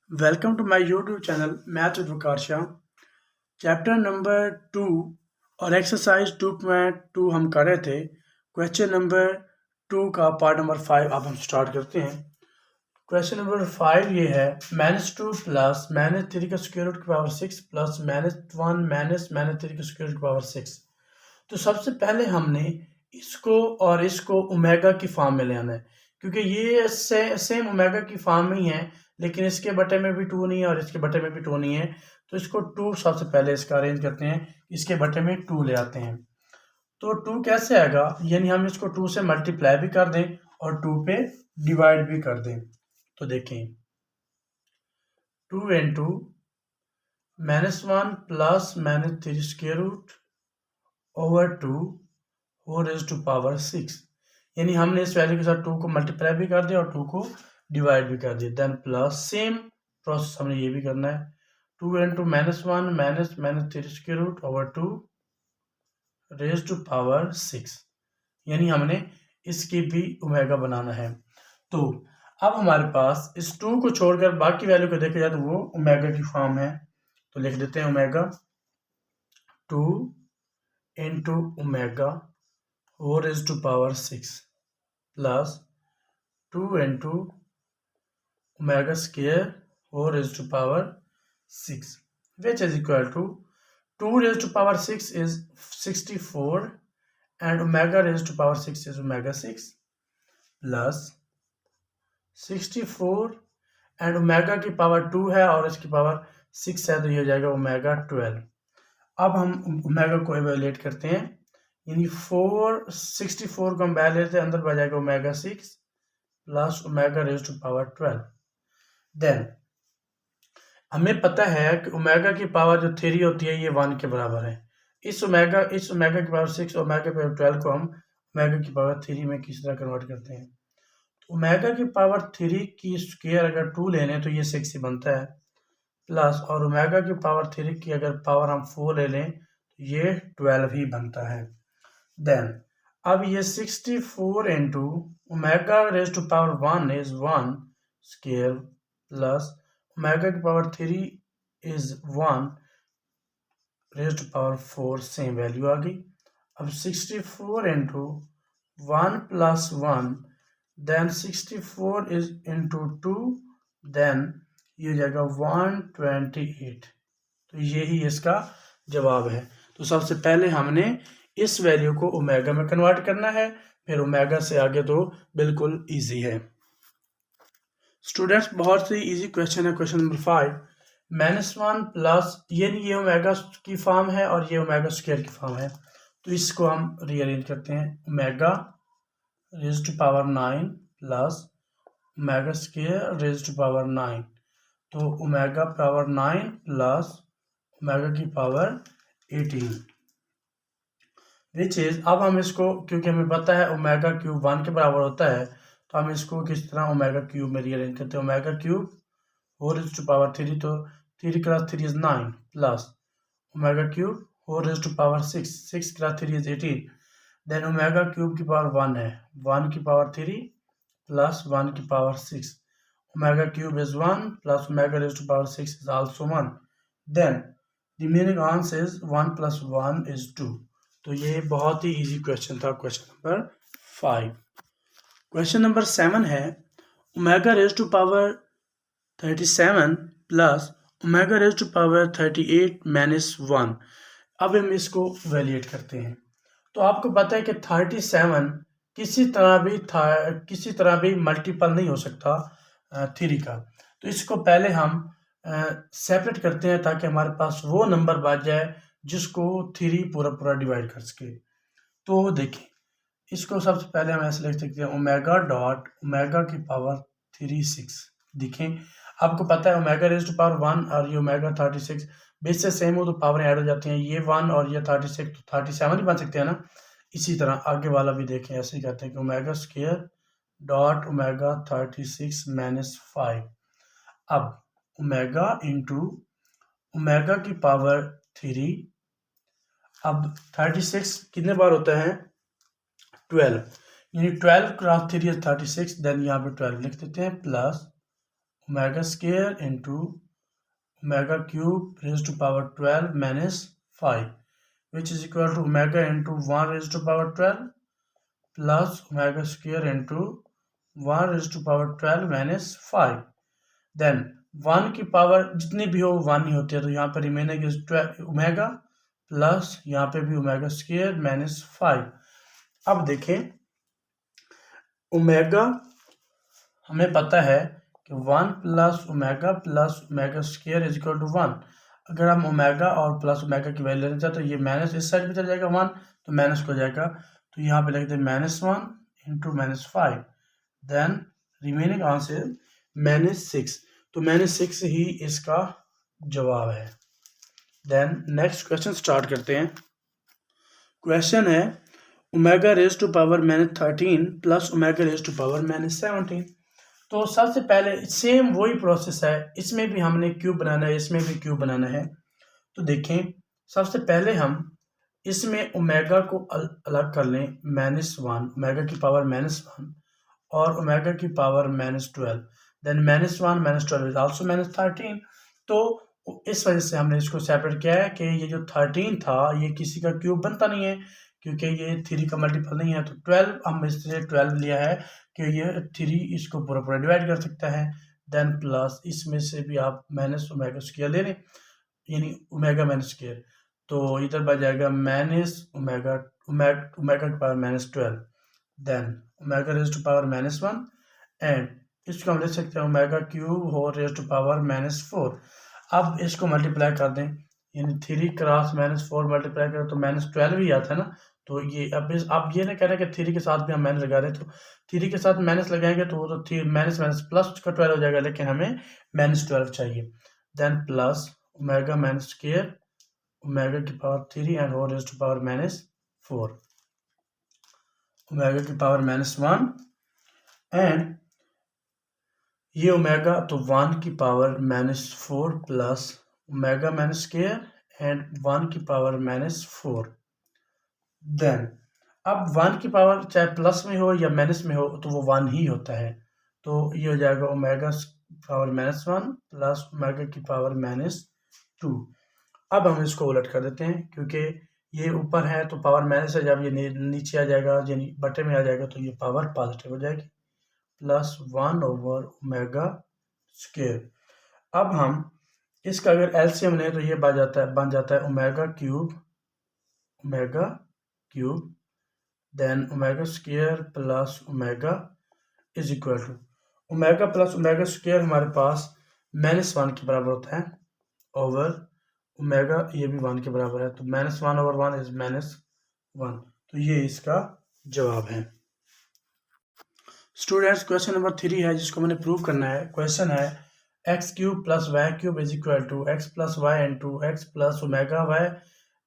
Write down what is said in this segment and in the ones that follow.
Welcome to my YouTube channel math with Waqar Shah. Chapter number 2 और exercise 2.2 हम कर रहे थे। क्वेश्चन नंबर 2 का पार्ट नंबर 5 अब हम स्टार्ट करते हैं। क्वेश्चन नंबर 5 ये है -2 प्लस -3 का स्क्वायर रूट की पावर 6 प्लस -1 -3 का स्क्वायर रूट की पावर 6। तो सबसे पहले हमने इसको और इसको ओमेगा की फॉर्म में ले आना है, क्योंकि ये सेम ओमेगा की फॉर्म में ही है, लेकिन इसके बटे में भी 2 नहीं है और इसके बटे में भी 2 नहीं है। तो इसको 2 सबसे पहले इसका अरेंज करते हैं, इसके बटे में 2 ले आते हैं। तो 2 कैसे आएगा, यानी हम इसको 2 से मल्टीप्लाई भी कर दें और 2 पे डिवाइड भी कर दें। तो देखें 2 into -1 plus -3 square root over 2 4 raise to power 6, यानी हमने इस वैल्यू के साथ 2 को मल्टीप्लाई भी कर दिया और 2 को डिवाइड भी कर दिया। देन प्लस सेम प्रोसेस हमने ये भी करना है, 2 into -1 -3 square root over 2 raise to power 6, यानी हमने इसकी भी ओमेगा बनाना है। तो अब हमारे पास इस 2 को छोड़कर बाकी वैल्यू को देखा जाए तो वो ओमेगा की फॉर्म है। तो लिख देते हैं omega 2 into omega 4 raise to power 6 plus 2 into omega square 4 raise to power 6, which is equal to 2 raised to power 6 is 64 and omega raised to power 6 is omega 6 plus 64 and omega की power 2 है और इसकी power 6 है, तो ये हो जाएगा omega 12। अब हम ओमेगा को एवेल्यूएट करते हैं, यानी 64 को हम बाहर लेते हैं, अंदर बच जाएगा omega 6 plus omega raise to power 12। Then हमें पता है कि ओमेगा की पावर जो 3 होती है ये 1 के बराबर है। इस ओमेगा की पावर 6 ओमेगा की पावर 12 को हम ओमेगा की पावर 3 में किस तरह कन्वर्ट करते हैं। तो ओमेगा की पावर 3 की स्क्वायर अगर 2 ले लें तो ये 6 ही बनता है, प्लस और ओमेगा की पावर 3 की अगर पावर हम 4 ले लें तो ये 12 ही बनता है। देन अब ये 64 into omega raise to power 1 is 1 square plus omega की power 3 is 1 raise to power 4, same value आ गई। अब 64 into 1 plus 1 then 64 is into 2 then ये हो जाएगा 128। तो यही इसका जवाब है। तो सबसे पहले हमने इस वैल्यू को ओमेगा में कन्वर्ट करना है, फिर ओमेगा से आगे तो बिल्कुल इजी है। स्टूडेंट्स बहुत ही इजी क्वेश्चन है। क्वेश्चन नंबर 5 -1 प्लस ये ओमेगा की फॉर्म है और ये ओमेगा स्क्वायर की फॉर्म है, तो इसको हम रीअरेंज करते हैं। Omega raise to power 9 plus omega square raise to power 9, तो ओमेगा पावर 9 प्लस ओमेगा की पावर 18, विच इज अब हम इसको, क्योंकि हमें पता है ओमेगा क्यूब 1 के बराबर होता है, तो हम इसको किस तरह ओमेगा क्यूब में रीअरेंज करते हैं। Omega cube 4 raise to power 3, तो 3 cross 3 is 9 plus omega cube 4 raise to power 6, 6 cross 3 is 18। Then omega cube की पावर 1 है, 1 की पावर 3 प्लस 1 की power 6, omega cube is 1 plus omega raise to power 6 is also 1। Then remaining answer is 1 plus 1 is 2। तो ये बहुत ही easy question था, question number 5। Question number 7 है omega raise to power 37 plus omega raise to power 38 minus 1। अब हम इसको valuate करते हैं। तो आपको पता है कि 37 किसी तरह भी मल्टीपल नहीं हो सकता 3 का, तो इसको पहले हम सेपरेट करते हैं ताकि हमारे पास वो नंबर बच जाए जिसको 3 पूरा डिवाइड कर सके। तो देखें, इसको सबसे पहले हम ऐसे लिख सकते हैं ओमेगा डॉट ओमेगा की पावर 36। देखें, आपको पता है ओमेगा रेज़ टू पावर 1 और ये ओमेगा 36 बेस से सेम हो तो पावर ऐड हो जाती हैं, ये 1 और ये 36 तो 37 ही बन सकते हैं ना। इसी तरह आगे वाला भी देखें, ऐसे ही कहते हैं कि omega square dot omega 36 minus 5। अब ओमेगा इंटू ओमेगा की पावर 3, अब 36 कितने बार होता है 12, यानी 12 क्रॉस 3 is 36, देन यहाँ पे 12 लिख देते हैं plus omega square into omega cube raise to power 12 minus 5 which is equal to omega into 1 raised to power 12 plus omega square into 1 raised to power 12 minus 5. Then 1 की power जितनी भी हो 1 ही होती है, तो यहाँ पर रिमेनिंग इज ओमेगा प्लस यहाँ पे भी ओमेगा स्क्वायर माइनस 5. अब देखें ओमेगा हमें पता है कि 1 plus omega square is equal to 1. अगर हम ओमेगा और प्लस ओमेगा की वैल्यू लेना चाहते तो ये माइनस इस साइड भी चल जाएगा 1, तो माइनस हो जाएगा, तो यहाँ पे लिखते हैं -1 इंटू -5. देन रिमेनिंग आंसर -6, तो -6 ही इसका जवाब है. देन नेक्स्ट क्वेश्चन स्टार्ट करते हैं. क्वेश्चन है omega raise to power -13 plus omega raise to power -17. तो सबसे पहले सेम वही प्रोसेस है, इसमें भी हमने क्यूब बनाना है, इसमें भी क्यूब बनाना है. तो देखें सबसे पहले हम इसमें ओमेगा को अलग कर लें, -1 ओमेगा की पावर -1 और ओमेगा की पावर -12. Then -1 -12 is also -13. तो इस वजह से हमने इसको सेपरेट किया है कि ये जो 13 था ये किसी का क्यूब बनता नहीं है, क्योंकि ये 3 का मल्टीपल नहीं है. तो 12 हम इससे 12 लिया है कि ये 3 इसको पूरा पूरा डिवाइड कर सकता है. देन प्लस इसमें से भी आप माइनस ओमेगा स्क्वायर ले लें, यानी ओमेगा माइनस स्क्वायर, तो इधर बच जाएगा माइनस ओमेगा की power -12. Then omega raise to power -1 and इसको हम ले सकते हैं ओमेगा क्यूब हो रेज टू पावर -4. अब इसको मल्टीप्लाई कर दें, यानी 3 क्रॉस -4 मल्टीप्लाई करें तो -12 ही आता है ना. तो ये अब ये ना कह रहे हैं कि 3 के साथ भी हम माइनस लगा रहे हैं, तो 3 के साथ माइनस लगाएंगे तो वो तो माइनस माइनस प्लस का 12 हो जाएगा, लेकिन हमें -12 चाहिए. Then plus omega minus square omega की पावर 3 एंड हो रेज टू पावर -4 ओमेगा की पावर -1 एंड ये ओमेगा तो 1 की power -4 plus omega minus square and 1 की पावर -4. देन अब 1 की पावर चाहे प्लस में हो या माइनस में हो तो वो 1 ही होता है, तो ये हो जाएगा ओमेगा पावर -1 प्लस ओमेगा की पावर -2. अब हम इसको उलट कर देते हैं, क्योंकि ये ऊपर है तो पावर माइनस है, जब ये नीचे आ जाएगा यानी बटे में आ जाएगा तो ये पावर पॉजिटिव हो जाएगी, +1 ओवर ओमेगा स्क्वायर. अब हम इसका अगर एलसीएम लें तो ये बन जाता है omega cube then omega square plus omega is equal to omega plus omega square हमारे पास -1 के बराबर होता है ओवर ओमेगा, ये भी 1 के बराबर है, तो -1 ओवर 1 इज -1. तो ये इसका जवाब है. स्टूडेंट्स क्वेश्चन नंबर 3 है जिसको मैंने प्रूव करना है. क्वेश्चन है x³ + y³ is equal to x + y into x + omega y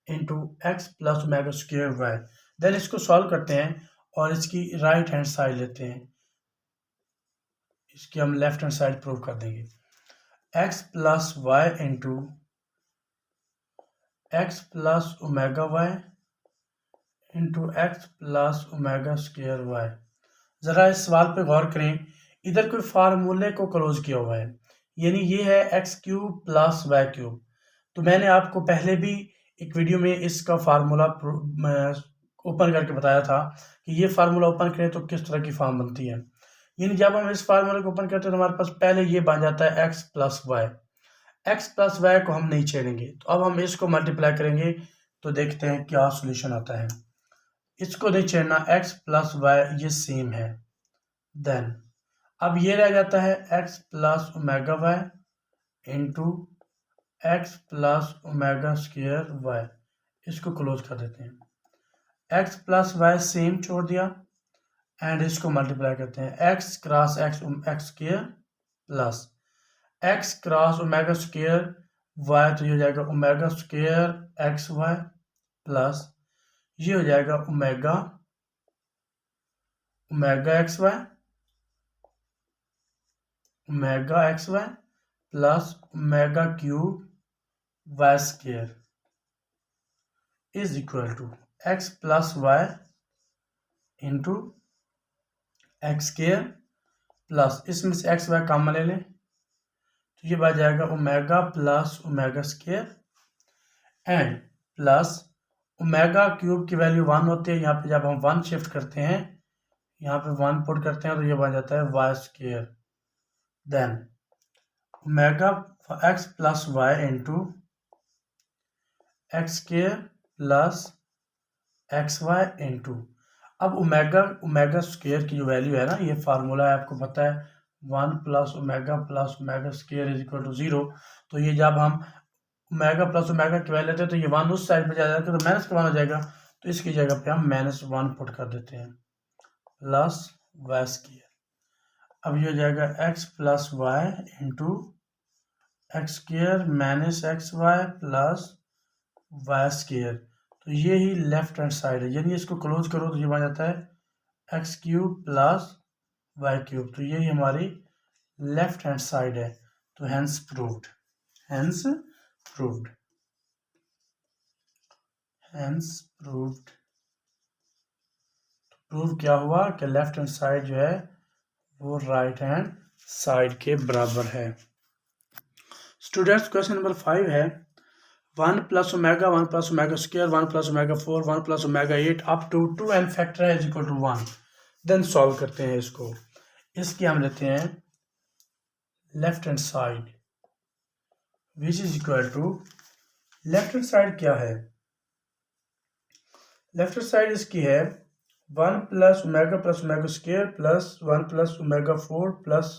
into x + omega square y. Then इसको सॉल्व करते हैं और इसकी राइट हैंड साइड लेते हैं, इसकी हम लेफ्ट हैंड साइड प्रूव कर देंगे. x + y into x + omega y into x + omega square y. ज़रा इस सवाल पे गौर करें, इधर कोई फार्मूले को क्लोज किया हुआ है, यानी ये है x³ + y³. तो मैंने आपको पहले भी एक वीडियो में इसका फार्मूला ओपन करके बताया था कि ये फार्मूला ओपन करें तो किस तरह की फॉर्म बनती है. यानी जब हम इस फार्मूले को ओपन करते हैं तो हमारे पास पहले ये बन जाता है x + y को हम नहीं छेड़ेंगे. तो अब हम इसको मल्टीप्लाई करेंगे तो देखते हैं क्या सोल्यूशन आता है. इसको नहीं छेड़ना, x + y ये सेम है. देन अब ये रह जाता है x + omega y into x + omega square y. इसको क्लोज कर देते हैं. x + y सेम छोड़ दिया एंड इसको मल्टीप्लाई करते हैं. x cross x square plus x cross omega square y, तो ये हो जाएगा ओमेगा स्क्वायर xy प्लस ये हो जाएगा omega xy plus omega cube y square is equal to x + y into x square plus इसमें से x y कॉमन ले लें तो ये बन जाएगा omega plus omega square and plus omega cube की वैल्यू 1 होती है। यहाँ पे जब हम 1 शिफ्ट करते हैं, यहाँ पे 1 पुट करते हैं, तो ये बन जाता है y square. Then omega x plus y into x square plus x y into, अब ओमेगा स्क्वायर की जो वैल्यू है ना, ये फार्मूला है आपको पता है, 1 plus omega square is equal to 0। तो ये जब हम ओमेगा प्लस ओमेगा की वैल्यू लेते हैं तो ये 1 उस साइड पे जा जाएगा, तो माइनस का 1 हो जाएगा, तो इसकी जगह पे हम -1 पुट कर देते हैं प्लस वाई स्क्वायर। अब ये हो जाएगा x plus y into x square minus x y plus y square. तो ये ही लेफ्ट हैंड साइड है, यानी इसको क्लोज करो तो ये बन जाता है x cube plus y cube. तो ये ही हमारी लेफ्ट हैंड साइड है। तो hence proved, hence proved, hence proved. Prove क्या हुआ कि लेफ्ट हैंड साइड जो है वो राइट हैंड साइड के बराबर है। स्टूडेंट्स क्वेश्चन नंबर 5 है 1 plus omega 1 plus omega square 1 plus omega 4 1 plus omega 8 up to 2n factor है is equal to 1। Then solve करते हैं इसको। इसकी हम लेते हैं left hand side which is equal to, left hand side क्या है, लेफ्ट हैंड साइड इसकी है 1 plus omega square plus 1 plus omega 4 plus,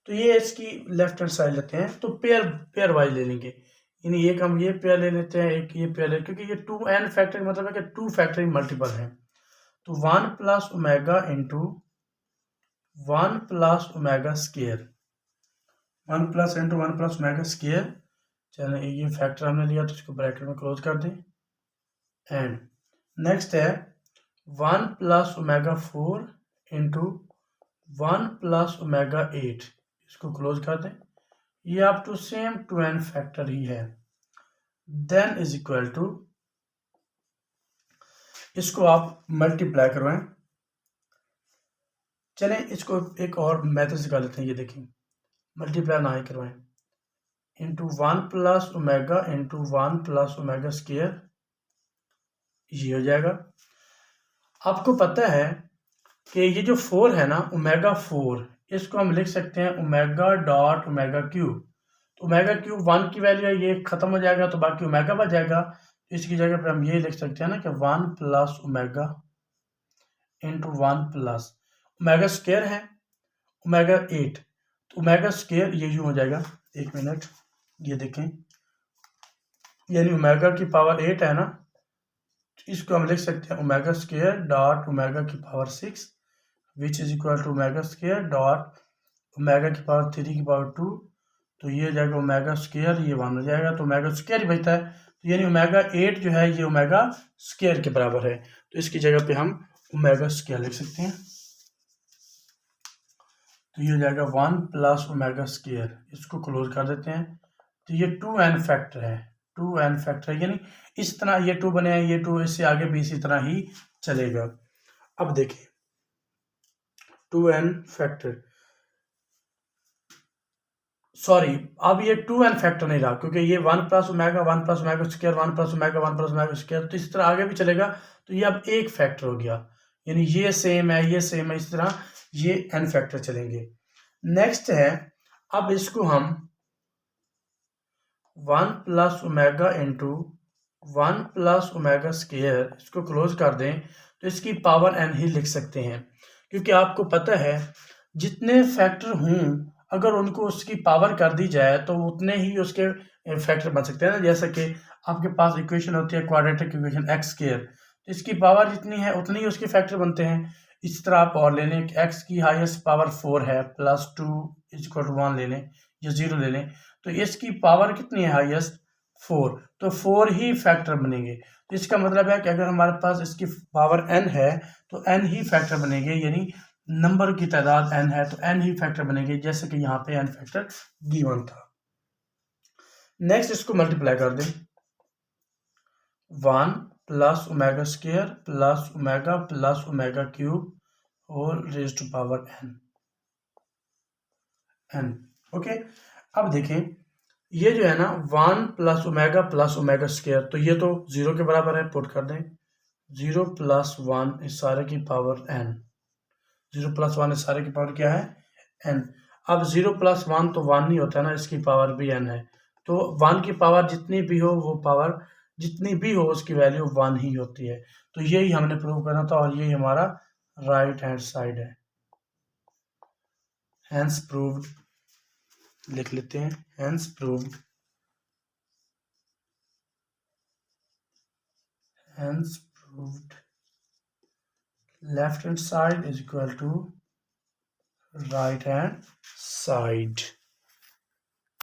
तो ये इसकी लेफ्ट हैंड साइड लेते हैं, तो पेयर वाइज ले लेंगे, यानी एक हम ये पेयर ले लेते हैं, एक ये पेयर ले, क्योंकि ये 2n फैक्टर मतलब है कि 2 फैक्टर मल्टीपल है। तो 1 plus omega into 1 plus omega square, 1 plus into 1 plus omega square. चलिए ये फैक्टर हमने लिया तो इसको ब्रैकेट में क्लोज कर दें। एंड नेक्स्ट है 1 plus omega 4 into 1 plus omega 8, इसको क्लोज कर दें। ये up to same 2n factor ही है। देन इज इक्वल टू, इसको आप मल्टीप्लाई करवाएं। चलें इसको एक और मेथड से कर लेते हैं, ये देखिए मल्टीप्लाई ना ही करवाएं, into 1 plus omega into 1 plus omega square, ये हो जाएगा। आपको पता है कि ये जो 4 है ना ओमेगा 4, इसको हम लिख सकते हैं ओमेगा डॉट ओमेगा क्यूब। तो ओमेगा क्यूब 1 की वैल्यू है, ये खत्म हो जाएगा तो बाकी ओमेगा बच जाएगा। तो इसकी जगह पर हम ये लिख सकते हैं ना कि 1 plus omega into 1 plus omega square है ओमेगा 8, तो ओमेगा स्क्वायर ये यूँ हो जाएगा, 1 मिनट, ये देखें, यानी ओमेगा की पावर 8 है ना, तो इसको हम लिख सकते हैं ओमेगा स्क्वायर डॉट ओमेगा की power 6 which is equal to omega square dot omega की पावर 3 की पावर 2। तो ये हो जाएगा ओमेगा स्क्वायर, ये 1 हो जाएगा, तो ओमेगा स्क्वायर ही बचता है, तो यानी ओमेगा 8 जो है ये ओमेगा स्क्वायर के बराबर है। तो इसकी जगह पे हम ओमेगा स्क्वायर लिख सकते हैं। तो ये हो जाएगा 1 प्लस ओमेगा स्क्वायर, इसको क्लोज कर देते हैं। तो ये 2n फैक्टर है, 2n फैक्टर है, यानी इस तरह ये 2 बने हैं, ये 2 इससे आगे भी इसी तरह ही चलेगा। अब देखिए 2n फैक्टर, सॉरी अब ये 2n फैक्टर नहीं रहा, क्योंकि ये 1 plus omega square 1 plus omega square, तो इस तरह आगे भी चलेगा, तो ये अब एक फैक्टर हो गया, यानी ये सेम है ये सेम है, इस तरह ये n फैक्टर चलेंगे। नेक्स्ट है, अब इसको हम 1 plus omega into 1 plus omega square, इसको क्लोज कर दें, तो इसकी पावर n ही लिख सकते हैं, क्योंकि आपको पता है जितने फैक्टर हों अगर उनको उसकी पावर कर दी जाए तो उतने ही उसके फैक्टर बन सकते हैं ना। जैसा कि आपके पास इक्वेशन होती है क्वाड्रेटिक इक्वेशन एक्स स्क्वायर, तो इसकी पावर जितनी है उतनी ही उसके फैक्टर बनते हैं। इस तरह आप और ले लें कि एक्स की हाईएस्ट पावर 4 है प्लस 2 इज इक्वल टू 1 ले लें या 0 ले लें, तो इसकी पावर कितनी है हाईएस्ट 4, तो 4 ही फैक्टर बनेंगे। तो इसका मतलब है कि अगर हमारे पास इसकी पावर n है तो n ही फैक्टर बनेंगे, यानी नंबर की तादाद n है तो n ही फैक्टर बनेंगे, जैसे कि यहाँ पे n फैक्टर गिवन था। नेक्स्ट इसको मल्टीप्लाई कर दें, 1 plus omega square plus omega cube whole raise to power n, okay. अब देखें ये जो है ना 1 प्लस ओमेगा स्क्वायर, तो ये तो 0 के बराबर है, पुट कर दें 0 प्लस 1 इस सारे की पावर n, 0 प्लस 1 इस सारे की पावर क्या है n। अब 0 प्लस 1 तो 1 नहीं होता है ना, इसकी पावर भी n है, तो 1 की पावर जितनी भी हो वो पावर जितनी भी हो उसकी वैल्यू 1 ही होती है। तो यही हमने प्रूव करना था और यही हमारा राइट हैंड साइड है। हैंस प्रूव्ड लिख लेते हैं, hence proved, hence proved left hand side is equal to right hand side।